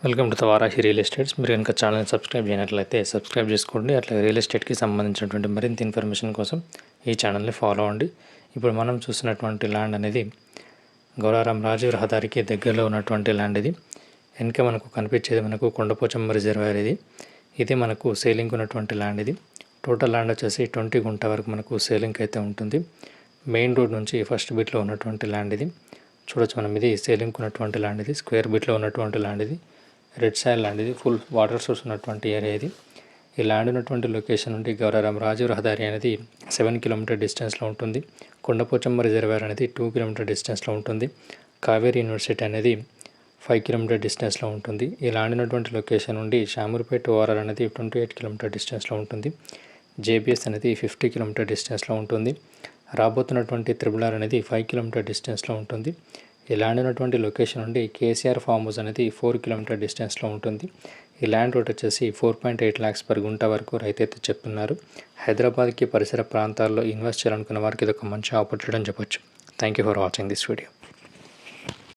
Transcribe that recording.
Welcome to the Varahi real estates. మీరు కనుక ఛానల్ని సబ్స్క్రైబ్ చేయనట్లయితే సబ్స్క్రైబ్ చేసుకోండి. అట్లా రియల్ ఎస్టేట్కి సంబంధించినటువంటి మరింత ఇన్ఫర్మేషన్ కోసం ఈ ఛానల్ని ఫాలో అవ్వండి. ఇప్పుడు మనం చూస్తున్నటువంటి ల్యాండ్ అనేది గౌరారం రాజీవ్ రహదారికి దగ్గరలో ఉన్నటువంటి ల్యాండ్ ఇది. వెనుక మనకు కనిపించేది మనకు కొండపోచమ్మ రిజర్వాయర్ ఇది మనకు సేలింగ్ ఉన్నటువంటి ల్యాండ్ ఇది. టోటల్ ల్యాండ్ వచ్చేసి 20 గుంట వరకు మనకు సేలింగ్ అయితే ఉంటుంది. మెయిన్ రోడ్ నుంచి ఫస్ట్ బిట్లో ఉన్నటువంటి ల్యాండ్ ఇది. చూడొచ్చు మనం, ఇది సేలింగ్ ఉన్నటువంటి ల్యాండ్ ఇది. స్క్వేర్ బిట్లో ఉన్నటువంటి ల్యాండ్ ఇది. రెడ్ సాయిల్ ల్యాండ్ ఇది. ఫుల్ వాటర్ సోర్స్ ఉన్నటువంటి ఏరియా ఇది. ఈ ల్యాండ్ ఉన్నటువంటి లొకేషన్ నుండి గౌరారం రాజీవ్ రహదారి అనేది 7 కిలోమీటర్ డిస్టెన్స్లో ఉంటుంది. కొండపోచమ్మ రిజర్వాయర్ అనేది 2 కిలోమీటర్ డిస్టెన్స్లో ఉంటుంది. కావేరీ యూనివర్సిటీ అనేది 5 కిలోమీటర్ డిస్టెన్స్లో ఉంటుంది. ఈ ల్యాండ్ ఉన్నటువంటి లొకేషన్ నుండి షామూర్పేట ఓఆర్ఆర్ అనేది 28 కిలోమీటర్ డిస్టెన్స్లో ఉంటుంది. జేబీఎస్ అనేది 50 కిలోమీటర్ డిస్టెన్స్లో ఉంటుంది. రాబోతున్నటువంటి త్రిబుల్ ఆర్ అనేది 5 కిలోమీటర్ డిస్టెన్స్లో ఉంటుంది. ఈ ల్యాండ్ ఉన్నటువంటి లొకేషన్ నుండి కేసీఆర్ ఫామ్ హౌస్ అనేది 4 కిలోమీటర్ డిస్టెన్స్లో ఉంటుంది. ఈ ల్యాండ్ రేట్ వచ్చేసి 4.8 lakhs per గుంట వరకు రైతు అయితే చెప్తున్నారు. హైదరాబాద్కి పరిసర ప్రాంతాల్లో ఇన్వెస్ట్ చేయాలనుకున్న వారికి ఇది ఒక మంచి ఆపర్చునిటీ అని చెప్పొచ్చు. Thank you for watching this video.